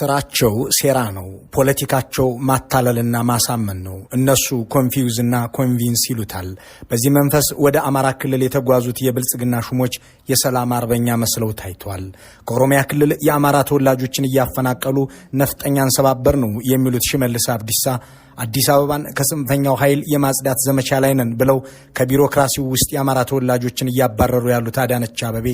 ስራቸው ሴራ ነው። ፖለቲካቸው ማታለልና ማሳመን ነው። እነሱ ኮንፊውዝና ኮንቪንስ ይሉታል። በዚህ መንፈስ ወደ አማራ ክልል የተጓዙት የብልጽግና ሹሞች የሰላም አርበኛ መስለው ታይተዋል። ከኦሮሚያ ክልል የአማራ ተወላጆችን እያፈናቀሉ ነፍጠኛን ሰባበር ነው የሚሉት ሽመልስ አብዲሳ አዲስ አበባን ከጽንፈኛው ኃይል የማጽዳት ዘመቻ ላይ ነን ብለው ከቢሮክራሲው ውስጥ የአማራ ተወላጆችን እያባረሩ ያሉት አዳነች አበቤ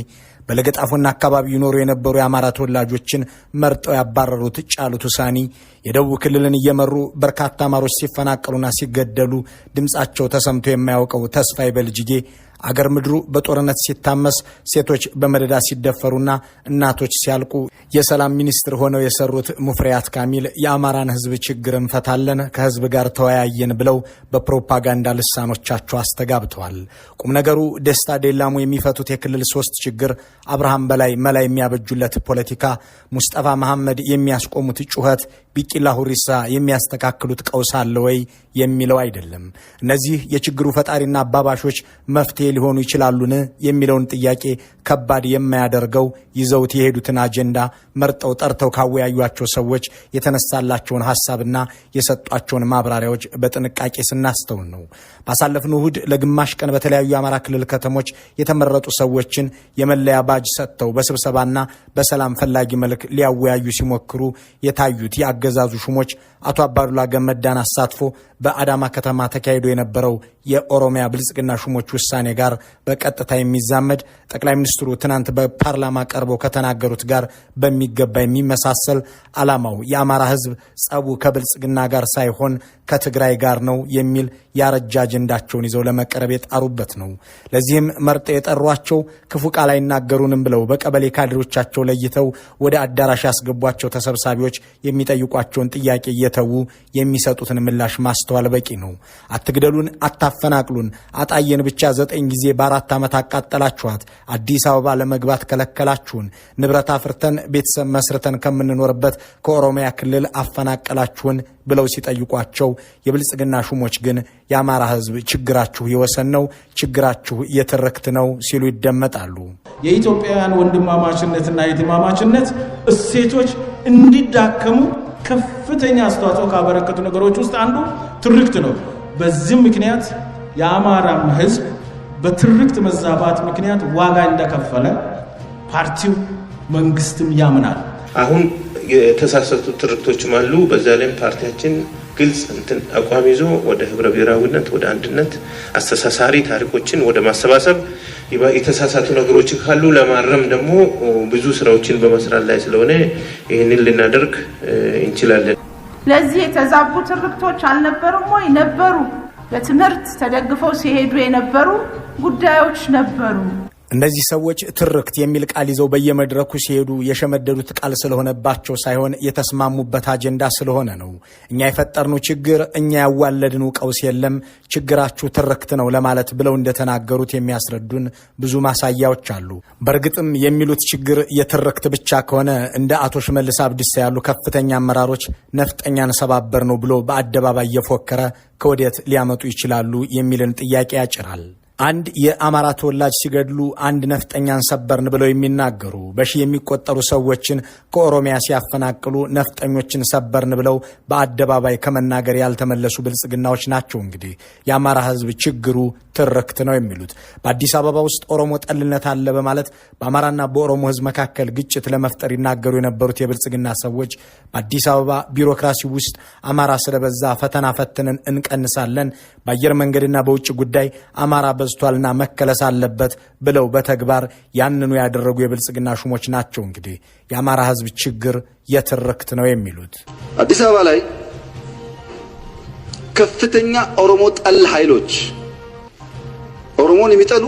በለገጣፎና አካባቢ ይኖሩ የነበሩ የአማራ ተወላጆችን መርጠው ያባረሩት ጫሉት ሁሳኒ የደቡብ ክልልን እየመሩ በርካታ አማሮች ሲፈናቀሉና ሲገደሉ ድምጻቸው ተሰምቶ የማያውቀው ተስፋዬ በልጅጌ አገር ምድሩ በጦርነት ሲታመስ ሴቶች በመደዳ ሲደፈሩና እናቶች ሲያልቁ የሰላም ሚኒስትር ሆነው የሰሩት ሙፈሪያት ካሚል የአማራን ሕዝብ ችግር እንፈታለን ከሕዝብ ጋር ተወያየን ብለው በፕሮፓጋንዳ ልሳኖቻቸው አስተጋብተዋል። ቁም ነገሩ ደስታ ዴላሙ የሚፈቱት የክልል 3 ችግር፣ አብርሃም በላይ መላ የሚያበጁለት ፖለቲካ፣ ሙስጠፋ መሐመድ የሚያስቆሙት ጩኸት፣ ቢቂላ ሁሪሳ የሚያስተካክሉት ቀውስ አለ ወይ የሚለው አይደለም። እነዚህ የችግሩ ፈጣሪና አባባሾች መፍትሄ ሊሆኑ ይችላሉን የሚለውን ጥያቄ ከባድ የማያደርገው ይዘውት የሄዱትን አጀንዳ መርጠው ጠርተው ካወያዩአቸው ሰዎች የተነሳላቸውን ሐሳብና የሰጧቸውን ማብራሪያዎች በጥንቃቄ ስናስተውል ነው። ባሳለፍነው እሁድ ለግማሽ ቀን በተለያዩ የአማራ ክልል ከተሞች የተመረጡ ሰዎችን የመለያ ባጅ ሰጥተው በስብሰባና በሰላም ፈላጊ መልክ ሊያወያዩ ሲሞክሩ የታዩት የአገዛዙ ሹሞች አቶ አባዱላ ገመዳን አሳትፎ በአዳማ ከተማ ተካሂዶ የነበረው የኦሮሚያ ብልጽግና ሹሞች ውሳኔ ጋር በቀጥታ የሚዛመድ ጠቅላይ ሚኒስትሩ ትናንት በፓርላማ ቀርበው ከተናገሩት ጋር በሚገባ የሚመሳሰል ዓላማው የአማራ ሕዝብ ጸቡ ከብልጽግና ጋር ሳይሆን ከትግራይ ጋር ነው የሚል ያረጃ አጀንዳቸውን ይዘው ለመቀረብ የጣሩበት ነው። ለዚህም መርጠው የጠሯቸው ክፉ ቃል አይናገሩንም ብለው በቀበሌ ካድሬዎቻቸው ለይተው ወደ አዳራሽ ያስገቧቸው ተሰብሳቢዎች የሚጠይቋቸውን ጥያቄ እየተዉ የሚሰጡትን ምላሽ ማስተዋል በቂ ነው። አትግደሉን፣ አታፈናቅሉን፣ አጣየን ብቻ 9 ጊዜ በ4 ዓመት አቃጠላችኋት፣ አዲስ አበባ ለመግባት ከለከላችሁን፣ ንብረት አፍርተን ቤተሰብ መስርተን ከምንኖርበት ከኦሮሚያ ክልል አፈናቀላችሁን ብለው ሲጠይቋቸው የብልጽግና ሹሞች ግን የአማራ ሕዝብ ችግራችሁ የወሰን ነው፣ ችግራችሁ የትርክት ነው ሲሉ ይደመጣሉ። የኢትዮጵያውያን ወንድማማችነትና የትማማችነት እሴቶች እንዲዳከሙ ከፍተኛ አስተዋጽኦ ካበረከቱ ነገሮች ውስጥ አንዱ ትርክት ነው። በዚህም ምክንያት የአማራም ሕዝብ በትርክት መዛባት ምክንያት ዋጋ እንደከፈለ ፓርቲው መንግስትም ያምናል። አሁን የተሳሳቱ ትርክቶችም አሉ። በዛ ላይም ፓርቲያችን ግልጽ አቋም ይዞ ወደ ህብረ ብሔራዊነት፣ ወደ አንድነት አስተሳሳሪ ታሪኮችን ወደ ማሰባሰብ የተሳሳቱ ነገሮች ካሉ ለማረም ደግሞ ብዙ ስራዎችን በመስራት ላይ ስለሆነ ይህንን ልናደርግ እንችላለን። ለዚህ የተዛቡ ትርክቶች አልነበሩም ወይ? ነበሩ። በትምህርት ተደግፈው ሲሄዱ የነበሩ ጉዳዮች ነበሩ። እነዚህ ሰዎች ትርክት የሚል ቃል ይዘው በየመድረኩ ሲሄዱ የሸመደዱት ቃል ስለሆነባቸው ሳይሆን የተስማሙበት አጀንዳ ስለሆነ ነው። እኛ የፈጠርነው ችግር፣ እኛ ያዋለድነው ቀውስ የለም፣ ችግራችሁ ትርክት ነው ለማለት ብለው እንደተናገሩት የሚያስረዱን ብዙ ማሳያዎች አሉ። በእርግጥም የሚሉት ችግር የትርክት ብቻ ከሆነ እንደ አቶ ሽመልስ አብዲሳ ያሉ ከፍተኛ አመራሮች ነፍጠኛን ሰባበር ነው ብሎ በአደባባይ እየፎከረ ከወዴት ሊያመጡ ይችላሉ የሚልን ጥያቄ ያጭራል። አንድ የአማራ ተወላጅ ሲገድሉ አንድ ነፍጠኛን ሰበርን ብለው የሚናገሩ በሺህ የሚቆጠሩ ሰዎችን ከኦሮሚያ ሲያፈናቅሉ ነፍጠኞችን ሰበርን ብለው በአደባባይ ከመናገር ያልተመለሱ ብልጽግናዎች ናቸው። እንግዲህ የአማራ ሕዝብ ችግሩ ትርክት ነው የሚሉት በአዲስ አበባ ውስጥ ኦሮሞ ጠልነት አለ በማለት በአማራና በኦሮሞ ሕዝብ መካከል ግጭት ለመፍጠር ይናገሩ የነበሩት የብልጽግና ሰዎች በአዲስ አበባ ቢሮክራሲ ውስጥ አማራ ስለበዛ ፈተና ፈትነን እንቀንሳለን፣ በአየር መንገድና በውጭ ጉዳይ አማራ በዝቷልና መከለስ አለበት ብለው በተግባር ያንኑ ያደረጉ የብልጽግና ሹሞች ናቸው። እንግዲህ የአማራ ሕዝብ ችግር የትርክት ነው የሚሉት አዲስ አበባ ላይ ከፍተኛ ኦሮሞ ጠል ኃይሎች ኦሮሞን የሚጠሉ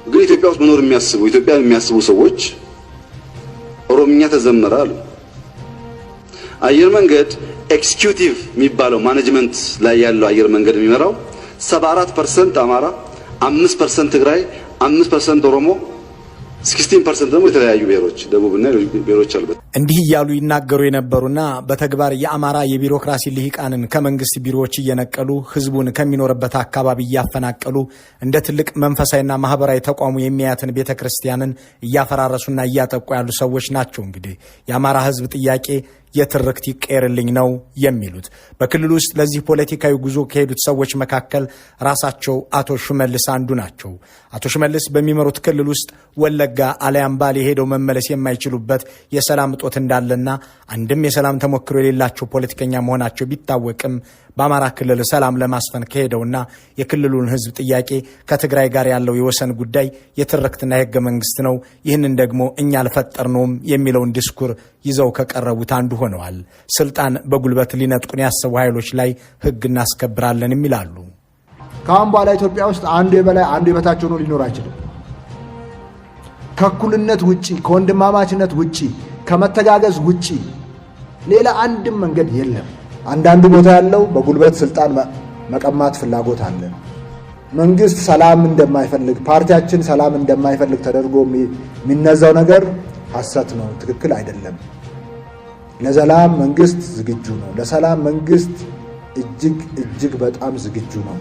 ግን ኢትዮጵያ ውስጥ መኖር የሚያስቡ ኢትዮጵያን የሚያስቡ ሰዎች ኦሮምኛ ተዘመረ አሉ። አየር መንገድ ኤክስኪዩቲቭ የሚባለው ማኔጅመንት ላይ ያለው አየር መንገድ የሚመራው 74% አማራ፣ 5% ትግራይ፣ 5% ኦሮሞ፣ 16% ደግሞ የተለያዩ ብሔሮች ደቡብና ብሔሮች አሉበት። እንዲህ እያሉ ይናገሩ የነበሩና በተግባር የአማራ የቢሮክራሲ ልሂቃንን ከመንግስት ቢሮዎች እየነቀሉ ህዝቡን ከሚኖርበት አካባቢ እያፈናቀሉ እንደ ትልቅ መንፈሳዊና ማህበራዊ ተቋሙ የሚያያትን ቤተክርስቲያንን እያፈራረሱና እያጠቁ ያሉ ሰዎች ናቸው። እንግዲህ የአማራ ህዝብ ጥያቄ የትርክት ይቀየርልኝ ነው የሚሉት። በክልሉ ውስጥ ለዚህ ፖለቲካዊ ጉዞ ከሄዱት ሰዎች መካከል ራሳቸው አቶ ሽመልስ አንዱ ናቸው። አቶ ሽመልስ በሚመሩት ክልል ውስጥ ወለጋ አለያም ባሌ ሄደው መመለስ የማይችሉበት የሰላም እጦት እንዳለና አንድም የሰላም ተሞክሮ የሌላቸው ፖለቲከኛ መሆናቸው ቢታወቅም በአማራ ክልል ሰላም ለማስፈን ከሄደውና የክልሉን ህዝብ ጥያቄ ከትግራይ ጋር ያለው የወሰን ጉዳይ የትርክትና የህገ መንግስት ነው፣ ይህንን ደግሞ እኛ አልፈጠርነውም የሚለውን ዲስኩር ይዘው ከቀረቡት አንዱ ሆነዋል። ስልጣን በጉልበት ሊነጥቁን ያሰቡ ኃይሎች ላይ ህግ እናስከብራለን ይላሉ። ካሁን በኋላ ኢትዮጵያ ውስጥ አንዱ የበላይ አንዱ የበታች ሆኖ ሊኖር አይችልም። ከእኩልነት ውጪ፣ ከወንድማማችነት ውጪ፣ ከመተጋገዝ ውጪ ሌላ አንድም መንገድ የለም። አንዳንዱ ቦታ ያለው በጉልበት ስልጣን መቀማት ፍላጎት አለ። መንግስት ሰላም እንደማይፈልግ፣ ፓርቲያችን ሰላም እንደማይፈልግ ተደርጎ የሚነዛው ነገር ሐሰት ነው፣ ትክክል አይደለም። ለሰላም መንግስት ዝግጁ ነው። ለሰላም መንግስት እጅግ በጣም ዝግጁ ነው።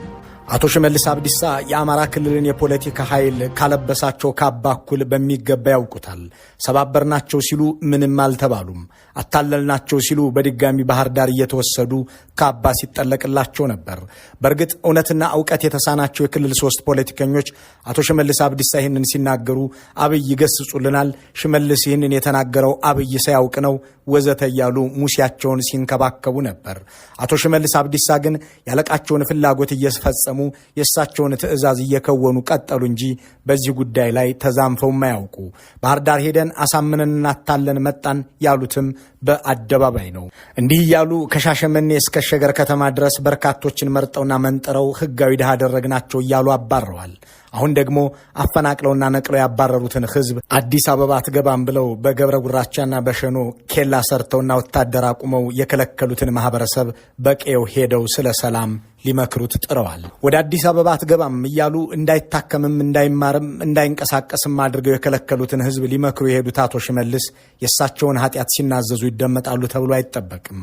አቶ ሽመልስ አብዲሳ የአማራ ክልልን የፖለቲካ ኃይል ካለበሳቸው ካባ እኩል በሚገባ ያውቁታል። ሰባበርናቸው ሲሉ ምንም አልተባሉም። አታለልናቸው ሲሉ በድጋሚ ባህር ዳር እየተወሰዱ ካባ ሲጠለቅላቸው ነበር። በእርግጥ እውነትና እውቀት የተሳናቸው የክልል 3 ፖለቲከኞች አቶ ሽመልስ አብዲሳ ይህንን ሲናገሩ አብይ ይገስጹልናል፣ ሽመልስ ይህንን የተናገረው አብይ ሳያውቅ ነው ወዘተ እያሉ ሙሲያቸውን ሲንከባከቡ ነበር። አቶ ሽመልስ አብዲሳ ግን ያለቃቸውን ፍላጎት እየፈጸሙ የእሳቸውን ትዕዛዝ እየከወኑ ቀጠሉ እንጂ በዚህ ጉዳይ ላይ ተዛምፈው ማያውቁ። ባህር ዳር ሄደን አሳምነን እናታለን መጣን ያሉትም በአደባባይ ነው። እንዲህ እያሉ ከሻሸመኔ እስከ ሸገር ከተማ ድረስ በርካቶችን መርጠውና መንጥረው ህጋዊ ድሃ አደረግናቸው እያሉ አባረዋል። አሁን ደግሞ አፈናቅለውና ነቅለው ያባረሩትን ህዝብ አዲስ አበባ አትገባም ብለው በገብረ ጉራቻና በሸኖ ኬላ ሰርተውና ወታደር አቁመው የከለከሉትን ማህበረሰብ በቀየው ሄደው ስለ ሰላም ሊመክሩት ጥረዋል። ወደ አዲስ አበባ አትገባም እያሉ እንዳይታከምም እንዳይማርም እንዳይንቀሳቀስም አድርገው የከለከሉትን ህዝብ ሊመክሩ የሄዱት አቶ ሽመልስ የእሳቸውን ኃጢአት ሲናዘዙ ይደመጣሉ ተብሎ አይጠበቅም።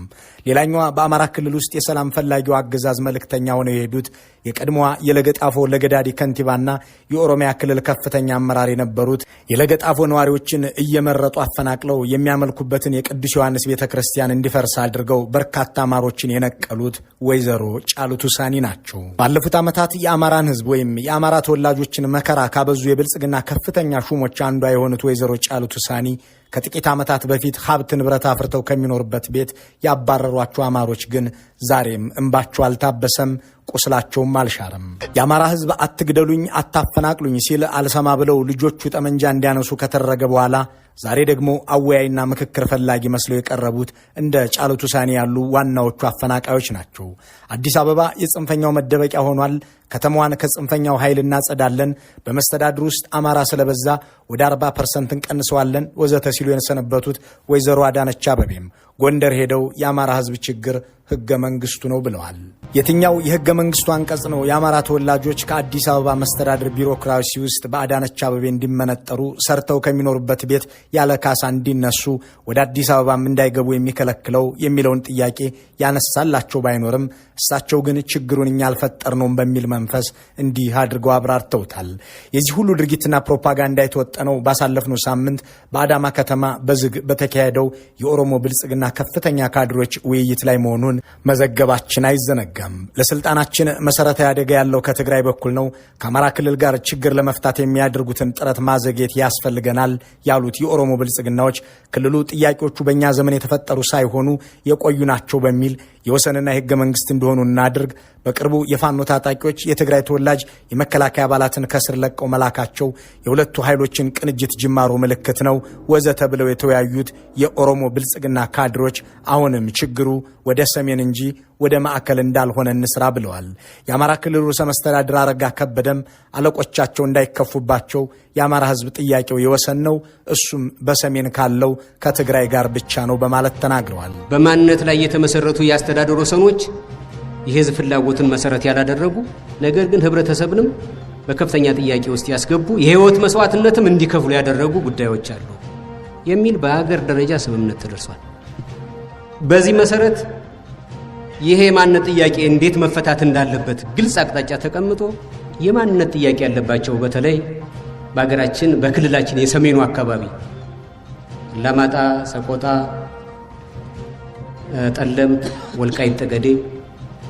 ሌላኛዋ በአማራ ክልል ውስጥ የሰላም ፈላጊው አገዛዝ መልእክተኛ ሆነው የሄዱት የቀድሞዋ የለገጣፎ ለገዳዲ ከንቲባና የኦሮሚያ ክልል ከፍተኛ አመራር የነበሩት የለገጣፎ ነዋሪዎችን እየመረጡ አፈናቅለው የሚያመልኩበትን የቅዱስ ዮሐንስ ቤተ ክርስቲያን እንዲፈርስ አድርገው በርካታ አማሮችን የነቀሉት ወይዘሮ ጫልቱ ሳኒ ናቸው። ባለፉት ዓመታት የአማራን ህዝብ ወይም የአማራ ተወላጆችን መከራ ካበዙ የብልጽግና ከፍተኛ ሹሞች አንዷ የሆኑት ወይዘሮ ጫልቱ ሳኒ ከጥቂት ዓመታት በፊት ሀብት ንብረት አፍርተው ከሚኖርበት ቤት ያባረሯቸው አማሮች ግን ዛሬም እንባቸው አልታበሰም፣ ቁስላቸውም አልሻረም። የአማራ ህዝብ አትግደሉኝ፣ አታፈናቅሉኝ ሲል አልሰማ ብለው ልጆቹ ጠመንጃ እንዲያነሱ ከተደረገ በኋላ ዛሬ ደግሞ አወያይና ምክክር ፈላጊ መስለው የቀረቡት እንደ ጫልቱ ሳኒ ያሉ ዋናዎቹ አፈናቃዮች ናቸው። አዲስ አበባ የጽንፈኛው መደበቂያ ሆኗል። ከተማዋን ከጽንፈኛው ኃይል እናጸዳለን፣ በመስተዳድር ውስጥ አማራ ስለበዛ ወደ 40% እንቀንሰዋለን ወዘተ ሲሉ የሰነበቱት ወይዘሮ አዳነች አቤቤም ጎንደር ሄደው የአማራ ህዝብ ችግር ህገ መንግስቱ ነው ብለዋል። የትኛው የህገ መንግስቱ አንቀጽ ነው የአማራ ተወላጆች ከአዲስ አበባ መስተዳድር ቢሮክራሲ ውስጥ በአዳነች አቤቤ እንዲመነጠሩ፣ ሰርተው ከሚኖሩበት ቤት ያለ ካሳ እንዲነሱ፣ ወደ አዲስ አበባም እንዳይገቡ የሚከለክለው የሚለውን ጥያቄ ያነሳላቸው ባይኖርም እሳቸው ግን ችግሩን እኛ አልፈጠርነውም በሚል መንፈስ እንዲህ አድርገው አብራርተውታል። የዚህ ሁሉ ድርጊትና ፕሮፓጋንዳ የተወጠነው ባሳለፍነው ሳምንት በአዳማ ከተማ በዝግ በተካሄደው የኦሮሞ ብልጽግና ከፍተኛ ካድሮች ውይይት ላይ መሆኑን መዘገባችን አይዘነጋም። ለስልጣናችን መሰረታዊ አደጋ ያለው ከትግራይ በኩል ነው። ከአማራ ክልል ጋር ችግር ለመፍታት የሚያደርጉትን ጥረት ማዘግየት ያስፈልገናል ያሉት የኦሮሞ ብልጽግናዎች ክልሉ ጥያቄዎቹ በእኛ ዘመን የተፈጠሩ ሳይሆኑ የቆዩ ናቸው በሚል የወሰንና የህገ መንግስት እንደሆኑ እናድርግ፣ በቅርቡ የፋኖ ታጣቂዎች የትግራይ ተወላጅ የመከላከያ አባላትን ከስር ለቀው መላካቸው የሁለቱ ኃይሎችን ቅንጅት ጅማሮ ምልክት ነው ወዘተ ብለው የተወያዩት የኦሮሞ ብልጽግና ካድሮች አሁንም ችግሩ ወደ ሰሜን እንጂ ወደ ማዕከል እንዳልሆነ እንስራ ብለዋል። የአማራ ክልል ርዕሰ መስተዳድር አረጋ ከበደም አለቆቻቸው እንዳይከፉባቸው የአማራ ህዝብ ጥያቄው የወሰን ነው፣ እሱም በሰሜን ካለው ከትግራይ ጋር ብቻ ነው በማለት ተናግረዋል። በማንነት ላይ የተመሰረቱ የአስተዳደር ወሰኖች የህዝብ ፍላጎትን መሰረት ያላደረጉ ነገር ግን ህብረተሰብንም በከፍተኛ ጥያቄ ውስጥ ያስገቡ የህይወት መስዋዕትነትም እንዲከፍሉ ያደረጉ ጉዳዮች አሉ። የሚል በአገር ደረጃ ስምምነት ተደርሷል። በዚህ መሰረት ይሄ የማንነት ጥያቄ እንዴት መፈታት እንዳለበት ግልጽ አቅጣጫ ተቀምጦ የማንነት ጥያቄ ያለባቸው በተለይ በአገራችን በክልላችን የሰሜኑ አካባቢ አላማጣ፣ ሰቆጣ፣ ጠለምት፣ ወልቃይት ጠገዴ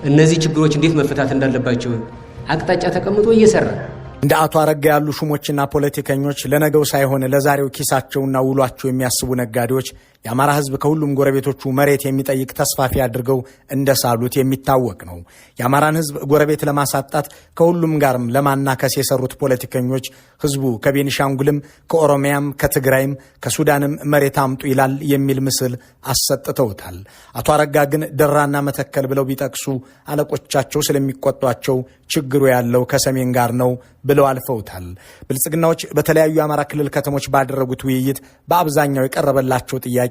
እነዚህ ችግሮች እንዴት መፈታት እንዳለባቸው አቅጣጫ ተቀምጦ እየሰራ እንደ አቶ አረጋ ያሉ ሹሞችና ፖለቲከኞች ለነገው ሳይሆን ለዛሬው ኪሳቸውና ውሏቸው የሚያስቡ ነጋዴዎች የአማራ ሕዝብ ከሁሉም ጎረቤቶቹ መሬት የሚጠይቅ ተስፋፊ አድርገው እንደሳሉት የሚታወቅ ነው። የአማራን ሕዝብ ጎረቤት ለማሳጣት ከሁሉም ጋርም ለማናከስ የሰሩት ፖለቲከኞች ሕዝቡ ከቤኒሻንጉልም ከኦሮሚያም ከትግራይም ከሱዳንም መሬት አምጡ ይላል የሚል ምስል አሰጥተውታል። አቶ አረጋ ግን ደራና መተከል ብለው ቢጠቅሱ አለቆቻቸው ስለሚቆጧቸው ችግሩ ያለው ከሰሜን ጋር ነው ብለው አልፈውታል። ብልጽግናዎች በተለያዩ የአማራ ክልል ከተሞች ባደረጉት ውይይት በአብዛኛው የቀረበላቸው ጥያቄ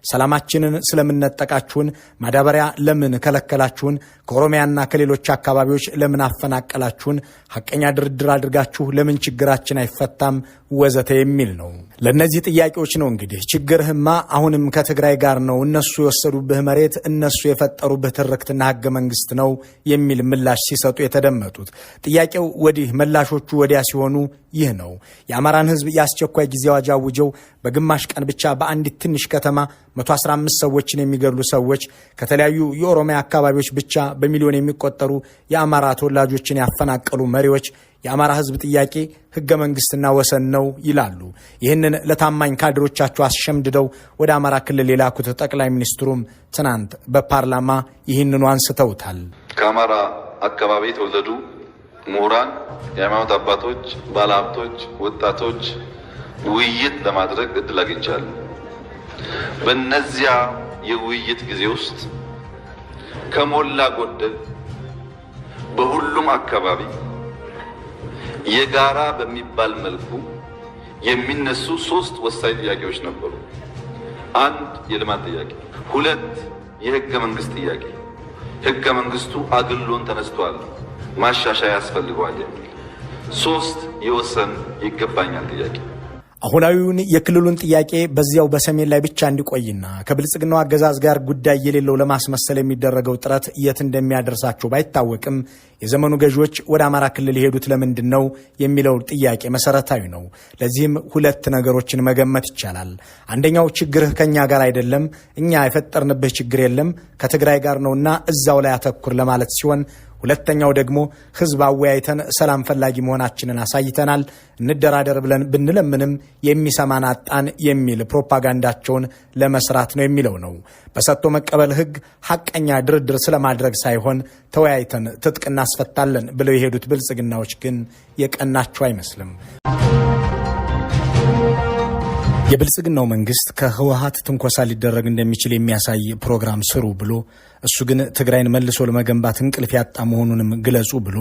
ሰላማችንን ስለምንነጠቃችሁን፣ ማዳበሪያ ለምን ከለከላችሁን፣ ከኦሮሚያና ከሌሎች አካባቢዎች ለምን አፈናቀላችሁን፣ ሐቀኛ ድርድር አድርጋችሁ ለምን ችግራችን አይፈታም ወዘተ የሚል ነው። ለእነዚህ ጥያቄዎች ነው እንግዲህ ችግርህማ አሁንም ከትግራይ ጋር ነው፣ እነሱ የወሰዱብህ መሬት እነሱ የፈጠሩብህ ትርክትና ህገ መንግስት ነው የሚል ምላሽ ሲሰጡ የተደመጡት። ጥያቄው ወዲህ ምላሾቹ ወዲያ ሲሆኑ ይህ ነው። የአማራን ህዝብ የአስቸኳይ ጊዜ አዋጅ አውጀው በግማሽ ቀን ብቻ በአንዲት ትንሽ ከተማ 115 ሰዎችን የሚገድሉ ሰዎች፣ ከተለያዩ የኦሮሚያ አካባቢዎች ብቻ በሚሊዮን የሚቆጠሩ የአማራ ተወላጆችን ያፈናቀሉ መሪዎች የአማራ ህዝብ ጥያቄ ህገ መንግስትና ወሰን ነው ይላሉ። ይህንን ለታማኝ ካድሮቻቸው አስሸምድደው ወደ አማራ ክልል የላኩት ጠቅላይ ሚኒስትሩም ትናንት በፓርላማ ይህንኑ አንስተውታል። ከአማራ አካባቢ የተወለዱ ምሁራን፣ የሃይማኖት አባቶች፣ ባለሀብቶች፣ ወጣቶች ውይይት ለማድረግ እድል አግኝቻለሁ። በእነዚያ የውይይት ጊዜ ውስጥ ከሞላ ጎደል በሁሉም አካባቢ የጋራ በሚባል መልኩ የሚነሱ 3 ወሳኝ ጥያቄዎች ነበሩ። 1 የልማት ጥያቄ፣ 2 የህገ መንግስት ጥያቄ፣ ህገ መንግስቱ አግሎን ተነስቷል፣ ማሻሻያ ያስፈልገዋል የሚል፣ 3 የወሰን ይገባኛል ጥያቄ። አሁናዊውን የክልሉን ጥያቄ በዚያው በሰሜን ላይ ብቻ እንዲቆይና ከብልጽግናው አገዛዝ ጋር ጉዳይ የሌለው ለማስመሰል የሚደረገው ጥረት የት እንደሚያደርሳቸው ባይታወቅም የዘመኑ ገዢዎች ወደ አማራ ክልል የሄዱት ለምንድን ነው የሚለው ጥያቄ መሰረታዊ ነው። ለዚህም 2 ነገሮችን መገመት ይቻላል። አንደኛው ችግርህ ከኛ ጋር አይደለም፣ እኛ የፈጠርንብህ ችግር የለም፣ ከትግራይ ጋር ነውና እዛው ላይ አተኩር ለማለት ሲሆን፣ ሁለተኛው ደግሞ ህዝብ አወያይተን ሰላም ፈላጊ መሆናችንን አሳይተናል፣ እንደራደር ብለን ብንለምንም የሚሰማን አጣን የሚል ፕሮፓጋንዳቸውን ለመስራት ነው የሚለው ነው። በሰጥቶ መቀበል ህግ ሐቀኛ ድርድር ስለማድረግ ሳይሆን ተወያይተን ትጥቅ እናስፈታለን ብለው የሄዱት ብልጽግናዎች ግን የቀናቸው አይመስልም። የብልጽግናው መንግስት ከህወሓት ትንኮሳ ሊደረግ እንደሚችል የሚያሳይ ፕሮግራም ስሩ ብሎ እሱ ግን ትግራይን መልሶ ለመገንባት እንቅልፍ ያጣ መሆኑንም ግለጹ ብሎ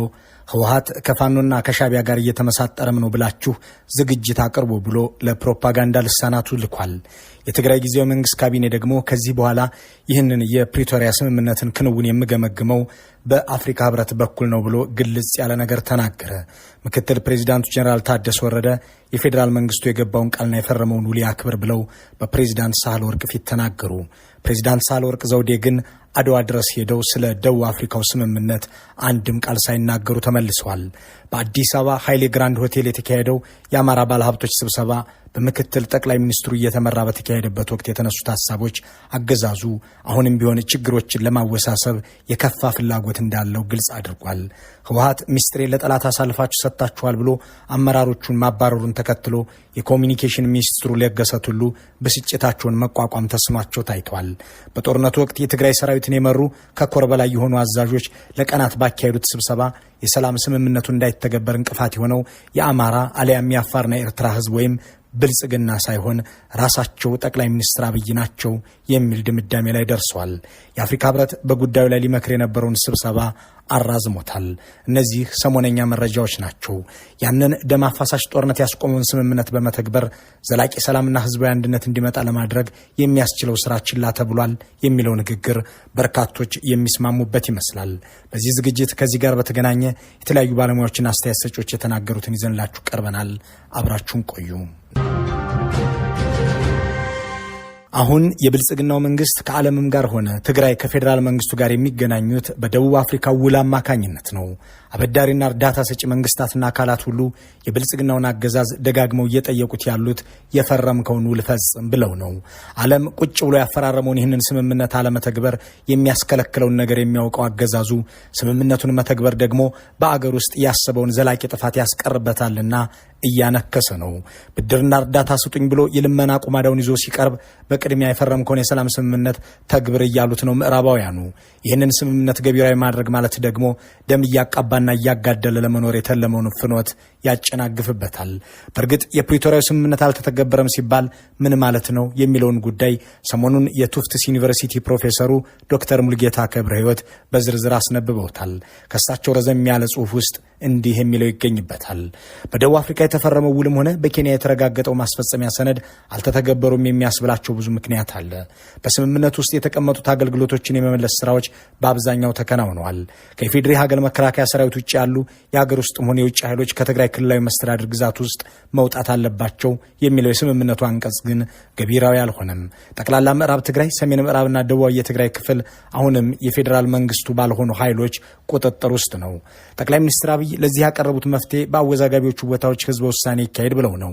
ህወሓት ከፋኖና ከሻቢያ ጋር እየተመሳጠረም ነው ብላችሁ ዝግጅት አቅርቡ ብሎ ለፕሮፓጋንዳ ልሳናቱ ልኳል። የትግራይ ጊዜያዊ መንግስት ካቢኔ ደግሞ ከዚህ በኋላ ይህንን የፕሪቶሪያ ስምምነትን ክንውን የምገመግመው በአፍሪካ ህብረት በኩል ነው ብሎ ግልጽ ያለ ነገር ተናገረ። ምክትል ፕሬዚዳንቱ ጀነራል ታደሰ ወረደ የፌዴራል መንግስቱ የገባውን ቃልና የፈረመውን ውል ያክብር ብለው በፕሬዚዳንት ሳህለወርቅ ፊት ተናገሩ። ፕሬዚዳንት ሳህለወርቅ ዘውዴ ግን አድዋ ድረስ ሄደው ስለ ደቡብ አፍሪካው ስምምነት አንድም ቃል ሳይናገሩ ተመልሰዋል። በአዲስ አበባ ኃይሌ ግራንድ ሆቴል የተካሄደው የአማራ ባለሀብቶች ስብሰባ በምክትል ጠቅላይ ሚኒስትሩ እየተመራ በተካሄደበት ወቅት የተነሱት ሀሳቦች አገዛዙ አሁንም ቢሆን ችግሮችን ለማወሳሰብ የከፋ ፍላጎት እንዳለው ግልጽ አድርጓል። ህወሓት ሚስጥሬን ለጠላት አሳልፋችሁ ሰጥታችኋል ብሎ አመራሮቹን ማባረሩን ተከትሎ የኮሚኒኬሽን ሚኒስትሩ ለገሰ ቱሉ ብስጭታቸውን መቋቋም ተስኗቸው ታይቷል። በጦርነቱ ወቅት የትግራይ ሰራዊትን የመሩ ከኮር በላይ የሆኑ አዛዦች ለቀናት ባካሄዱት ስብሰባ የሰላም ስምምነቱ እንዳይተገበር እንቅፋት የሆነው የአማራ አሊያም የአፋርና የኤርትራ ህዝብ ወይም ብልጽግና ሳይሆን ራሳቸው ጠቅላይ ሚኒስትር አብይ ናቸው የሚል ድምዳሜ ላይ ደርሰዋል። የአፍሪካ ህብረት በጉዳዩ ላይ ሊመክር የነበረውን ስብሰባ አራዝሞታል። እነዚህ ሰሞነኛ መረጃዎች ናቸው። ያንን ደም አፋሳሽ ጦርነት ያስቆመውን ስምምነት በመተግበር ዘላቂ ሰላምና ህዝባዊ አንድነት እንዲመጣ ለማድረግ የሚያስችለው ስራ ችላ ተብሏል የሚለው ንግግር በርካቶች የሚስማሙበት ይመስላል። በዚህ ዝግጅት ከዚህ ጋር በተገናኘ የተለያዩ ባለሙያዎችና አስተያየት ሰጪዎች የተናገሩትን ይዘንላችሁ ቀርበናል። አብራችሁን ቆዩ። አሁን የብልጽግናው መንግስት ከዓለምም ጋር ሆነ ትግራይ ከፌዴራል መንግስቱ ጋር የሚገናኙት በደቡብ አፍሪካ ውል አማካኝነት ነው። አበዳሪና እርዳታ ሰጪ መንግስታትና አካላት ሁሉ የብልጽግናውን አገዛዝ ደጋግመው እየጠየቁት ያሉት የፈረምከውን ውል ፈጽም ብለው ነው። ዓለም ቁጭ ብሎ ያፈራረመውን ይህንን ስምምነት አለመተግበር የሚያስከለክለውን ነገር የሚያውቀው አገዛዙ ስምምነቱን መተግበር ደግሞ በአገር ውስጥ ያሰበውን ዘላቂ ጥፋት ያስቀርበታልና እያነከሰ ነው። ብድርና እርዳታ ስጡኝ ብሎ የልመና ቁማዳውን ይዞ ሲቀርብ በቅድሚያ የፈረምከውን የሰላም ስምምነት ተግብር እያሉት ነው ምዕራባውያኑ። ይህንን ስምምነት ገቢራዊ ማድረግ ማለት ደግሞ ደም እያቃባና እያጋደለ ለመኖር የተለመውን ፍኖት ያጨናግፍበታል። በእርግጥ የፕሪቶሪያው ስምምነት አልተተገበረም ሲባል ምን ማለት ነው የሚለውን ጉዳይ ሰሞኑን የቱፍትስ ዩኒቨርሲቲ ፕሮፌሰሩ ዶክተር ሙልጌታ ክብረ ሕይወት በዝርዝር አስነብበውታል። ከሳቸው ረዘም ያለ ጽሑፍ ውስጥ እንዲህ የሚለው ይገኝበታል። በደቡብ አፍሪካ የተፈረመው ውልም ሆነ በኬንያ የተረጋገጠው ማስፈጸሚያ ሰነድ አልተተገበሩም የሚያስብላቸው ብዙ ምክንያት አለ። በስምምነቱ ውስጥ የተቀመጡት አገልግሎቶችን የመመለስ ስራዎች በአብዛኛው ተከናውነዋል። ከኢፌዴሪ ሀገር መከላከያ ሰራዊት ውጭ ያሉ የሀገር ውስጥም ሆነ የውጭ ኃይሎች ከትግራይ ክልላዊ መስተዳድር ግዛት ውስጥ መውጣት አለባቸው የሚለው የስምምነቱ አንቀጽ ግን ገቢራዊ አልሆነም። ጠቅላላ ምዕራብ ትግራይ፣ ሰሜን ምዕራብና ደቡባዊ የትግራይ ክፍል አሁንም የፌዴራል መንግስቱ ባልሆኑ ኃይሎች ቁጥጥር ውስጥ ነው። ጠቅላይ ሚኒስትር አብይ ለዚህ ያቀረቡት መፍትሄ በአወዛጋቢዎቹ ቦታዎች ህዝበ ውሳኔ ይካሄድ ብለው ነው።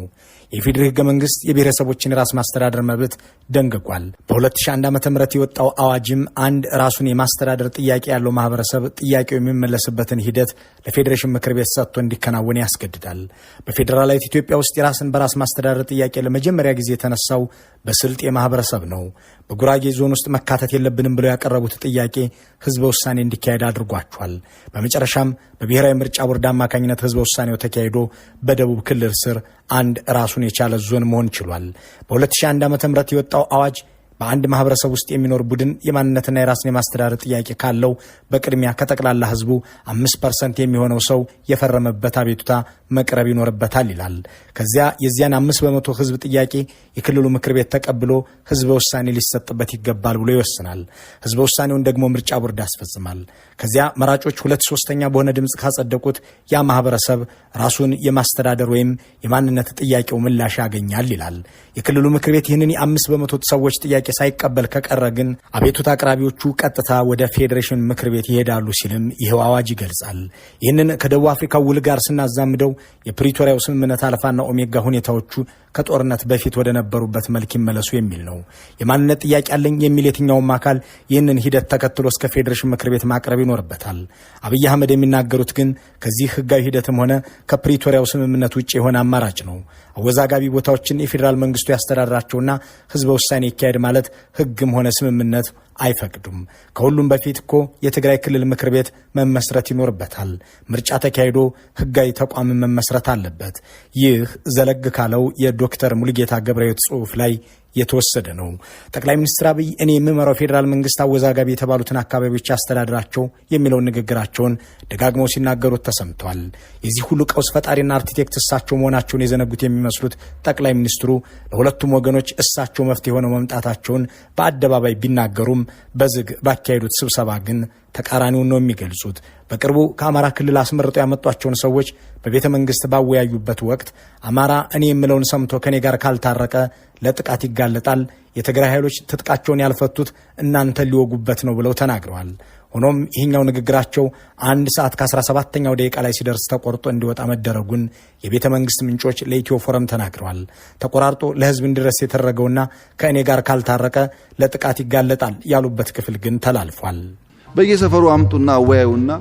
የፌዴራል ህገ መንግስት የብሔረሰቦችን ራስ ማስተዳደር መብት ደንግጓል። በ2001 ዓ.ም የወጣው አዋጅም አንድ ራሱን የማስተዳደር ጥያቄ ያለው ማህበረሰብ ጥያቄው የሚመለስበትን ሂደት ለፌዴሬሽን ምክር ቤት ሰጥቶ እንዲከናወን ያስገድዳል። በፌዴራላዊት ኢትዮጵያ ውስጥ የራስን በራስ ማስተዳደር ጥያቄ ለመጀመሪያ ጊዜ የተነሳው በስልጤ ማህበረሰብ ነው። በጉራጌ ዞን ውስጥ መካተት የለብንም ብለው ያቀረቡት ጥያቄ ህዝበ ውሳኔ እንዲካሄድ አድርጓቸዋል። በመጨረሻም በብሔራዊ ምርጫ ቦርድ አማካኝነት ህዝበ ውሳኔው ተካሂዶ በደቡብ ክልል ስር አንድ ራሱን የቻለ ዞን መሆን ችሏል። በ2001 ዓ.ም የወጣው አዋጅ በአንድ ማህበረሰብ ውስጥ የሚኖር ቡድን የማንነትና የራስን የማስተዳደር ጥያቄ ካለው በቅድሚያ ከጠቅላላ ህዝቡ 5% የሚሆነው ሰው የፈረመበት አቤቱታ መቅረብ ይኖርበታል ይላል። ከዚያ የዚያን 5% ህዝብ ጥያቄ የክልሉ ምክር ቤት ተቀብሎ ህዝበ ውሳኔ ሊሰጥበት ይገባል ብሎ ይወስናል። ህዝበ ውሳኔውን ደግሞ ምርጫ ቦርድ ያስፈጽማል። ከዚያ መራጮች 2/3 በሆነ ድምፅ ካጸደቁት ያ ማህበረሰብ ራሱን የማስተዳደር ወይም የማንነት ጥያቄው ምላሽ ያገኛል ይላል። የክልሉ ምክር ቤት ይህንን የ5% ሰዎች ጥያቄ ሳይቀበል ከቀረ ግን አቤቱታ አቅራቢዎቹ ቀጥታ ወደ ፌዴሬሽን ምክር ቤት ይሄዳሉ ሲልም ይኸው አዋጅ ይገልጻል። ይህንን ከደቡብ አፍሪካ ውል ጋር ስናዛምደው የፕሪቶሪያው ስምምነት አልፋና ኦሜጋ ሁኔታዎቹ ከጦርነት በፊት ወደ ነበሩበት መልክ ይመለሱ የሚል ነው። የማንነት ጥያቄ አለኝ የሚል የትኛውም አካል ይህንን ሂደት ተከትሎ እስከ ፌዴሬሽን ምክር ቤት ማቅረብ ይኖርበታል። አብይ አህመድ የሚናገሩት ግን ከዚህ ህጋዊ ሂደትም ሆነ ከፕሪቶሪያው ስምምነት ውጭ የሆነ አማራጭ ነው። አወዛጋቢ ቦታዎችን የፌዴራል መንግስቱ ያስተዳድራቸውና ህዝበ ውሳኔ ይካሄድ ማለት ህግም ሆነ ስምምነት አይፈቅዱም። ከሁሉም በፊት እኮ የትግራይ ክልል ምክር ቤት መመስረት ይኖርበታል። ምርጫ ተካሂዶ ህጋዊ ተቋም መመስረት አለበት። ይህ ዘለግ ካለው የዶክተር ሙልጌታ ገብረ ሕይወት ጽሑፍ ላይ የተወሰደ ነው። ጠቅላይ ሚኒስትር አብይ እኔ የምመራው ፌዴራል መንግስት አወዛጋቢ የተባሉትን አካባቢዎች ያስተዳድራቸው የሚለውን ንግግራቸውን ደጋግመው ሲናገሩት ተሰምቷል። የዚህ ሁሉ ቀውስ ፈጣሪና አርኪቴክት እሳቸው መሆናቸውን የዘነጉት የሚመስሉት ጠቅላይ ሚኒስትሩ ለሁለቱም ወገኖች እሳቸው መፍትሄ ሆነው መምጣታቸውን በአደባባይ ቢናገሩም በዝግ ባካሄዱት ስብሰባ ግን ተቃራኒውን ነው የሚገልጹት። በቅርቡ ከአማራ ክልል አስመርጠው ያመጧቸውን ሰዎች በቤተ መንግስት ባወያዩበት ወቅት አማራ እኔ የምለውን ሰምቶ ከኔ ጋር ካልታረቀ ለጥቃት ይጋለጣል፣ የትግራይ ኃይሎች ትጥቃቸውን ያልፈቱት እናንተ ሊወጉበት ነው ብለው ተናግረዋል። ሆኖም ይህኛው ንግግራቸው 1 ሰዓት ከ17ኛው ደቂቃ ላይ ሲደርስ ተቆርጦ እንዲወጣ መደረጉን የቤተ መንግስት ምንጮች ለኢትዮ ፎረም ተናግረዋል። ተቆራርጦ ለህዝብ እንዲደርስ የተደረገውና ከእኔ ጋር ካልታረቀ ለጥቃት ይጋለጣል ያሉበት ክፍል ግን ተላልፏል። በየሰፈሩ አምጡና አወያዩና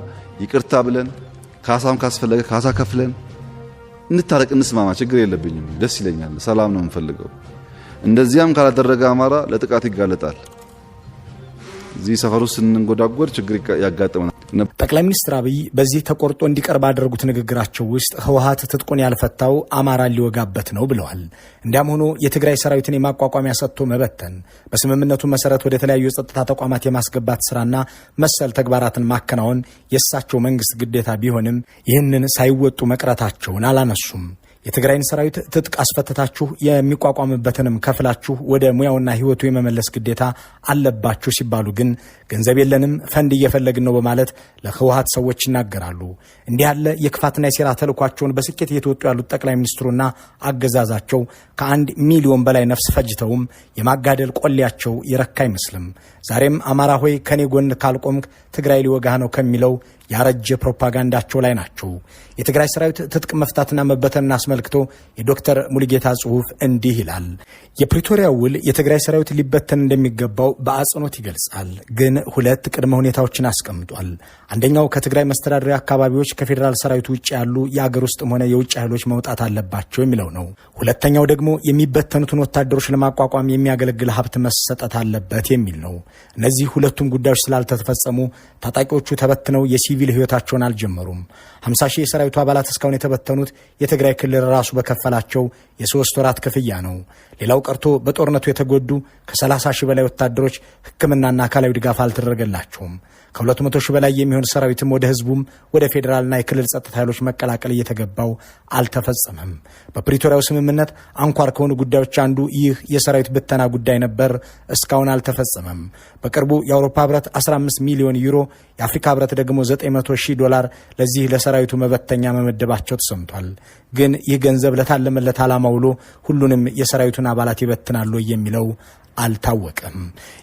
ይቅርታ ብለን ካሳም ካስፈለገ ካሳ ከፍለን እንታረቅ፣ እንስማማ፣ ችግር የለብኝም፣ ደስ ይለኛል፣ ሰላም ነው የምፈልገው። እንደዚያም ካላደረገ አማራ ለጥቃት ይጋለጣል። እዚህ ሰፈሩ ስንንጎዳጎድ ችግር ያጋጥመናል። ጠቅላይ ሚኒስትር አብይ በዚህ ተቆርጦ እንዲቀርብ ባደረጉት ንግግራቸው ውስጥ ህወሓት ትጥቁን ያልፈታው አማራን ሊወጋበት ነው ብለዋል። እንዲያም ሆኖ የትግራይ ሰራዊትን የማቋቋሚያ ሰጥቶ መበተን፣ በስምምነቱ መሰረት ወደ ተለያዩ የጸጥታ ተቋማት የማስገባት ስራና መሰል ተግባራትን ማከናወን የእሳቸው መንግስት ግዴታ ቢሆንም ይህንን ሳይወጡ መቅረታቸውን አላነሱም። የትግራይን ሰራዊት ትጥቅ አስፈትታችሁ የሚቋቋምበትንም ከፍላችሁ ወደ ሙያውና ህይወቱ የመመለስ ግዴታ አለባችሁ ሲባሉ ግን ገንዘብ የለንም ፈንድ እየፈለግን ነው በማለት ለህወሓት ሰዎች ይናገራሉ። እንዲህ ያለ የክፋትና የሴራ ተልኳቸውን በስኬት እየተወጡ ያሉት ጠቅላይ ሚኒስትሩና አገዛዛቸው ከ1 ሚሊዮን በላይ ነፍስ ፈጅተውም የማጋደል ቆሌያቸው የረካ አይመስልም። ዛሬም አማራ ሆይ ከኔ ጎን ካልቆምክ ትግራይ ሊወጋህ ነው ከሚለው ያረጀ ፕሮፓጋንዳቸው ላይ ናቸው። የትግራይ ሰራዊት ትጥቅ መፍታትና መበተንን አስመልክቶ የዶክተር ሙሉጌታ ጽሑፍ እንዲህ ይላል። የፕሪቶሪያው ውል የትግራይ ሰራዊት ሊበተን እንደሚገባው በአጽንኦት ይገልጻል። ግን 2 ቅድመ ሁኔታዎችን አስቀምጧል። አንደኛው ከትግራይ መስተዳደሪያ አካባቢዎች ከፌዴራል ሰራዊቱ ውጭ ያሉ የአገር ውስጥም ሆነ የውጭ ኃይሎች መውጣት አለባቸው የሚለው ነው። ሁለተኛው ደግሞ የሚበተኑትን ወታደሮች ለማቋቋም የሚያገለግል ሀብት መሰጠት አለበት የሚል ነው። እነዚህ ሁለቱም ጉዳዮች ስላልተፈጸሙ ታጣቂዎቹ ተበትነው የሲቪል ህይወታቸውን አልጀመሩም። 50 ሺህ የሰራዊቱ አባላት እስካሁን የተበተኑት የትግራይ ክልል ራሱ በከፈላቸው የ3 ወራት ክፍያ ነው። ሌላው ቀርቶ በጦርነቱ የተጎዱ ከ30 ሺህ በላይ ወታደሮች ሕክምናና አካላዊ ድጋፍ አልተደረገላቸውም። ከ200 ሺህ በላይ የሚሆን ሰራዊትም ወደ ህዝቡም ወደ ፌዴራልና የክልል ጸጥታ ኃይሎች መቀላቀል እየተገባው አልተፈጸመም። በፕሪቶሪያው ስምምነት አንኳር ከሆኑ ጉዳዮች አንዱ ይህ የሰራዊት ብተና ጉዳይ ነበር። እስካሁን አልተፈጸመም። በቅርቡ የአውሮፓ ህብረት 15 ሚሊዮን ዩሮ፣ የአፍሪካ ህብረት ደግሞ $900,000 ለዚህ ለሰራዊቱ መበተኛ መመደባቸው ተሰምቷል። ግን ይህ ገንዘብ ለታለመለት ዓላማ ውሎ ሁሉንም የሰራዊቱን አባላት ይበትናሉ የሚለው አልታወቀም።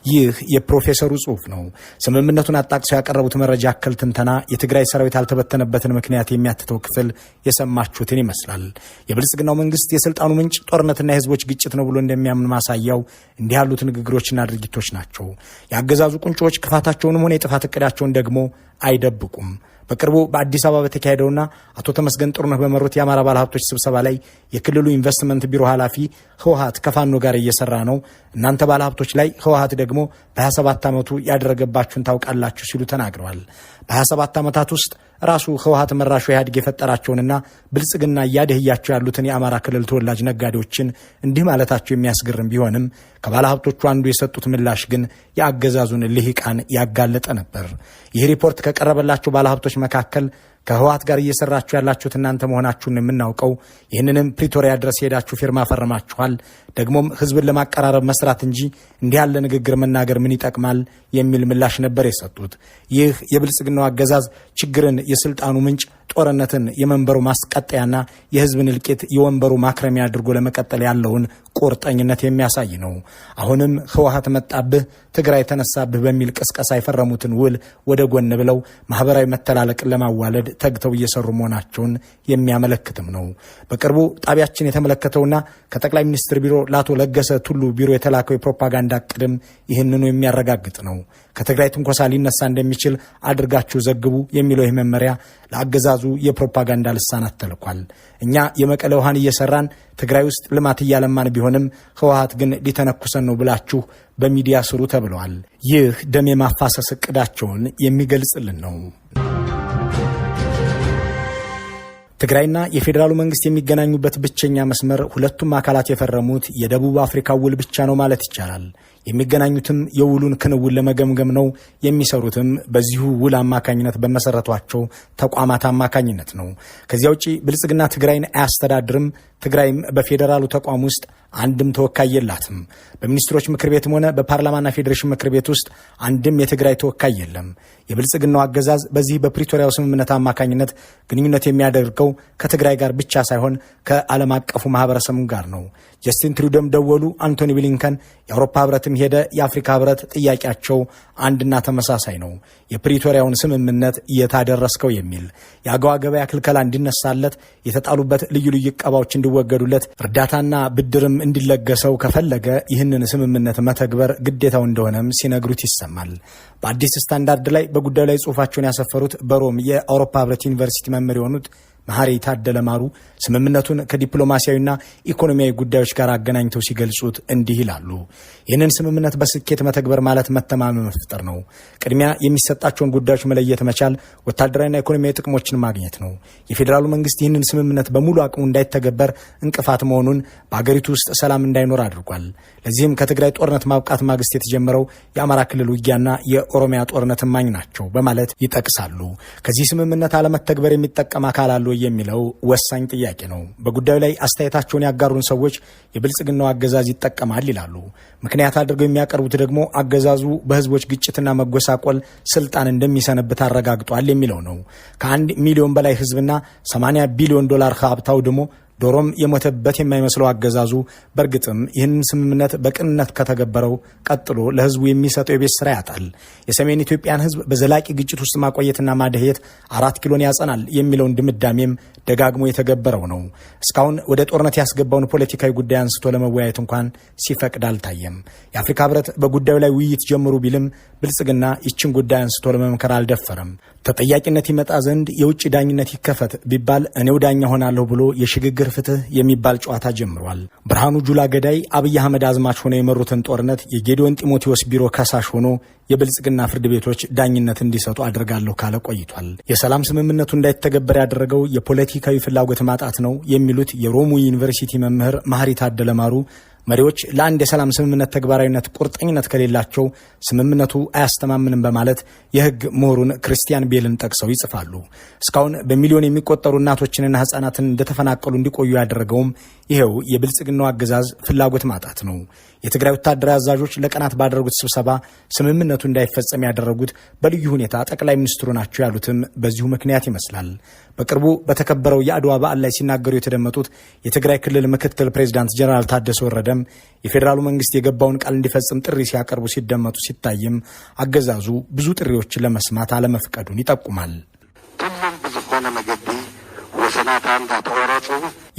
ይህ የፕሮፌሰሩ ጽሑፍ ነው። ስምምነቱን አጣቅሰው ያቀረቡት መረጃ አከል ትንተና የትግራይ ሰራዊት ያልተበተነበትን ምክንያት የሚያትተው ክፍል የሰማችሁትን ይመስላል። የብልጽግናው መንግስት የስልጣኑ ምንጭ ጦርነትና የህዝቦች ግጭት ነው ብሎ እንደሚያምን ማሳያው እንዲህ ያሉት ንግግሮችና ድርጊቶች ናቸው። የአገዛዙ ቁንጮዎች ክፋታቸውንም ሆነ የጥፋት እቅዳቸውን ደግሞ አይደብቁም። በቅርቡ በአዲስ አበባ በተካሄደውና አቶ ተመስገን ጥሩነህ በመሩት የአማራ ባለሀብቶች ስብሰባ ላይ የክልሉ ኢንቨስትመንት ቢሮ ኃላፊ ህወሓት ከፋኖ ጋር እየሰራ ነው፣ እናንተ ባለሀብቶች ላይ ህወሓት ደግሞ በ27 ዓመቱ ያደረገባችሁን ታውቃላችሁ ሲሉ ተናግረዋል። በ27 ዓመታት ውስጥ ራሱ ህወሓት መራሹ ኢህአዴግ የፈጠራቸውንና ብልጽግና እያደህያቸው ያሉትን የአማራ ክልል ተወላጅ ነጋዴዎችን እንዲህ ማለታቸው የሚያስገርም ቢሆንም ከባለሀብቶቹ አንዱ የሰጡት ምላሽ ግን የአገዛዙን ልሂቃን ያጋለጠ ነበር። ይህ ሪፖርት ከቀረበላቸው ባለሀብቶች መካከል ከህወሓት ጋር እየሰራችሁ ያላችሁት እናንተ መሆናችሁን የምናውቀው፣ ይህንንም ፕሪቶሪያ ድረስ ሄዳችሁ ፊርማ ፈርማችኋል፣ ደግሞም ህዝብን ለማቀራረብ መስራት እንጂ እንዲህ ያለ ንግግር መናገር ምን ይጠቅማል የሚል ምላሽ ነበር የሰጡት። ይህ የብልጽግናው አገዛዝ ችግርን የስልጣኑ ምንጭ፣ ጦርነትን የመንበሩ ማስቀጠያና የህዝብን እልቂት የወንበሩ ማክረሚያ አድርጎ ለመቀጠል ያለውን ቁርጠኝነት የሚያሳይ ነው። አሁንም ህወሓት መጣብህ፣ ትግራይ ተነሳብህ በሚል ቅስቀሳ የፈረሙትን ውል ወደ ጎን ብለው ማህበራዊ መተላለቅን ለማዋለድ ተግተው እየሰሩ መሆናቸውን የሚያመለክትም ነው። በቅርቡ ጣቢያችን የተመለከተውና ከጠቅላይ ሚኒስትር ቢሮ ለአቶ ለገሰ ቱሉ ቢሮ የተላከው የፕሮፓጋንዳ ቅድም ይህንኑ የሚያረጋግጥ ነው። ከትግራይ ትንኮሳ ሊነሳ እንደሚችል አድርጋችሁ ዘግቡ የሚለው ይህ መመሪያ ለአገዛዙ የፕሮፓጋንዳ ልሳናት ተልኳል። እኛ የመቀለ ውሃን እየሰራን ትግራይ ውስጥ ልማት እያለማን ቢሆንም ህወሓት ግን ሊተነኩሰን ነው ብላችሁ በሚዲያ ስሩ ተብለዋል። ይህ ደም የማፋሰስ እቅዳቸውን የሚገልጽልን ነው። ትግራይና የፌዴራሉ መንግስት የሚገናኙበት ብቸኛ መስመር ሁለቱም አካላት የፈረሙት የደቡብ አፍሪካ ውል ብቻ ነው ማለት ይቻላል። የሚገናኙትም የውሉን ክንውን ለመገምገም ነው። የሚሰሩትም በዚሁ ውል አማካኝነት በመሰረቷቸው ተቋማት አማካኝነት ነው። ከዚያ ውጪ ብልጽግና ትግራይን አያስተዳድርም። ትግራይም በፌዴራሉ ተቋም ውስጥ አንድም ተወካይ የላትም። በሚኒስትሮች ምክር ቤትም ሆነ በፓርላማና ፌዴሬሽን ምክር ቤት ውስጥ አንድም የትግራይ ተወካይ የለም። የብልጽግናው አገዛዝ በዚህ በፕሪቶሪያው ስምምነት አማካኝነት ግንኙነት የሚያደርገው ከትግራይ ጋር ብቻ ሳይሆን ከዓለም አቀፉ ማህበረሰብም ጋር ነው። ጀስቲን ትሩዶም ደወሉ፣ አንቶኒ ብሊንከን፣ የአውሮፓ ህብረትም ሄደ፣ የአፍሪካ ህብረት ጥያቄያቸው አንድና ተመሳሳይ ነው። የፕሪቶሪያውን ስምምነት እየታደረስከው የሚል የአገዋ ገበያ ክልከላ እንዲነሳለት፣ የተጣሉበት ልዩ ልዩ ዕቀባዎች እንዲወገዱለት፣ እርዳታና ብድርም እንዲለገሰው ከፈለገ ይህንን ስምምነት መተግበር ግዴታው እንደሆነም ሲነግሩት ይሰማል። በአዲስ ስታንዳርድ ላይ በጉዳዩ ላይ ጽሑፋቸውን ያሰፈሩት በሮም የአውሮፓ ህብረት ዩኒቨርሲቲ መምህር የሆኑት መሐሪ ታደለ ማሩ ስምምነቱን ከዲፕሎማሲያዊና ኢኮኖሚያዊ ጉዳዮች ጋር አገናኝተው ሲገልጹት እንዲህ ይላሉ። ይህንን ስምምነት በስኬት መተግበር ማለት መተማመን መፍጠር ነው። ቅድሚያ የሚሰጣቸውን ጉዳዮች መለየት መቻል፣ ወታደራዊና ኢኮኖሚያዊ ጥቅሞችን ማግኘት ነው። የፌዴራሉ መንግስት ይህንን ስምምነት በሙሉ አቅሙ እንዳይተገበር እንቅፋት መሆኑን፣ በአገሪቱ ውስጥ ሰላም እንዳይኖር አድርጓል። ለዚህም ከትግራይ ጦርነት ማብቃት ማግስት የተጀመረው የአማራ ክልል ውጊያና የኦሮሚያ ጦርነት እማኝ ናቸው በማለት ይጠቅሳሉ። ከዚህ ስምምነት አለመተግበር የሚጠቀም አካል አሉ የሚለው ወሳኝ ጥያቄ ነው። በጉዳዩ ላይ አስተያየታቸውን ያጋሩን ሰዎች የብልጽግናው አገዛዝ ይጠቀማል ይላሉ። ምክንያት አድርገው የሚያቀርቡት ደግሞ አገዛዙ በህዝቦች ግጭትና መጎሳቆል ስልጣን እንደሚሰነብት አረጋግጧል የሚለው ነው። ከ1 ሚሊዮን በላይ ህዝብና 80 ቢሊዮን ዶላር ሀብት አውድሞ ዶሮም የሞተበት የማይመስለው አገዛዙ በእርግጥም ይህንን ስምምነት በቅንነት ከተገበረው ቀጥሎ ለህዝቡ የሚሰጠው የቤት ስራ ያጣል። የሰሜን ኢትዮጵያን ህዝብ በዘላቂ ግጭት ውስጥ ማቆየትና ማደሄት 4 ኪሎን ያጸናል የሚለውን ድምዳሜም ደጋግሞ የተገበረው ነው። እስካሁን ወደ ጦርነት ያስገባውን ፖለቲካዊ ጉዳይ አንስቶ ለመወያየት እንኳን ሲፈቅድ አልታየም። የአፍሪካ ህብረት በጉዳዩ ላይ ውይይት ጀምሩ ቢልም ብልጽግና ይችን ጉዳይ አንስቶ ለመምከር አልደፈረም። ተጠያቂነት ይመጣ ዘንድ የውጭ ዳኝነት ይከፈት ቢባል እኔው ዳኛ ሆናለሁ ብሎ የሽግግር ፍትህ የሚባል ጨዋታ ጀምሯል። ብርሃኑ ጁላ ገዳይ፣ አብይ አህመድ አዝማች ሆነው የመሩትን ጦርነት የጌዲዮን ጢሞቴዎስ ቢሮ ከሳሽ ሆኖ የብልጽግና ፍርድ ቤቶች ዳኝነት እንዲሰጡ አድርጋለሁ ካለ ቆይቷል። የሰላም ስምምነቱ እንዳይተገበር ያደረገው የፖለቲካዊ ፍላጎት ማጣት ነው የሚሉት የሮሙ ዩኒቨርሲቲ መምህር ማህሪ ታደለ ማሩ መሪዎች ለአንድ የሰላም ስምምነት ተግባራዊነት ቁርጠኝነት ከሌላቸው ስምምነቱ አያስተማምንም በማለት የህግ ምሁሩን ክርስቲያን ቤልን ጠቅሰው ይጽፋሉ። እስካሁን በሚሊዮን የሚቆጠሩ እናቶችንና ህጻናትን እንደተፈናቀሉ እንዲቆዩ ያደረገውም ይሄው የብልጽግናው አገዛዝ ፍላጎት ማጣት ነው። የትግራይ ወታደራዊ አዛዦች ለቀናት ባደረጉት ስብሰባ ስምምነቱ እንዳይፈጸም ያደረጉት በልዩ ሁኔታ ጠቅላይ ሚኒስትሩ ናቸው ያሉትም በዚሁ ምክንያት ይመስላል። በቅርቡ በተከበረው የአድዋ በዓል ላይ ሲናገሩ የተደመጡት የትግራይ ክልል ምክትል ፕሬዚዳንት ጀነራል ታደሰ ወረደም የፌዴራሉ መንግስት የገባውን ቃል እንዲፈጽም ጥሪ ሲያቀርቡ ሲደመጡ ሲታይም አገዛዙ ብዙ ጥሪዎችን ለመስማት አለመፍቀዱን ይጠቁማል።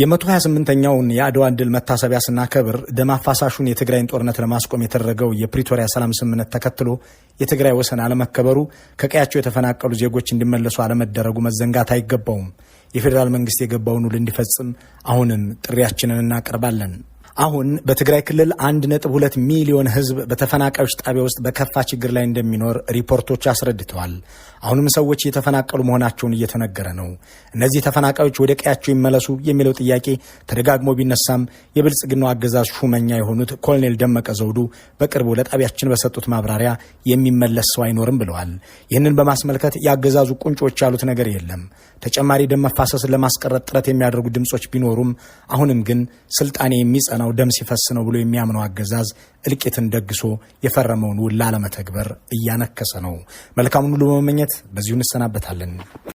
የ128ኛውን የአድዋን ድል መታሰቢያ ስናከብር ደም አፋሳሹን የትግራይን ጦርነት ለማስቆም የተደረገው የፕሪቶሪያ ሰላም ስምምነት ተከትሎ የትግራይ ወሰን አለመከበሩ፣ ከቀያቸው የተፈናቀሉ ዜጎች እንዲመለሱ አለመደረጉ መዘንጋት አይገባውም። የፌዴራል መንግስት የገባውን ውል እንዲፈጽም አሁንም ጥሪያችንን እናቀርባለን። አሁን በትግራይ ክልል 1.2 ሚሊዮን ህዝብ በተፈናቃዮች ጣቢያ ውስጥ በከፋ ችግር ላይ እንደሚኖር ሪፖርቶች አስረድተዋል። አሁንም ሰዎች እየተፈናቀሉ መሆናቸውን እየተነገረ ነው። እነዚህ ተፈናቃዮች ወደ ቀያቸው ይመለሱ የሚለው ጥያቄ ተደጋግሞ ቢነሳም የብልጽግናው አገዛዝ ሹመኛ የሆኑት ኮሎኔል ደመቀ ዘውዱ በቅርቡ ለጣቢያችን በሰጡት ማብራሪያ የሚመለስ ሰው አይኖርም ብለዋል። ይህንን በማስመልከት የአገዛዙ ቁንጮች ያሉት ነገር የለም። ተጨማሪ ደም መፋሰስን ለማስቀረት ጥረት የሚያደርጉ ድምጾች ቢኖሩም አሁንም ግን ስልጣኔ የሚጸናው ደም ሲፈስ ነው ብሎ የሚያምነው አገዛዝ እልቂትን ደግሶ የፈረመውን ውል ላለመተግበር እያነከሰ ነው። መልካሙን ሁሉ በመመኘት በዚሁ እንሰናበታለን።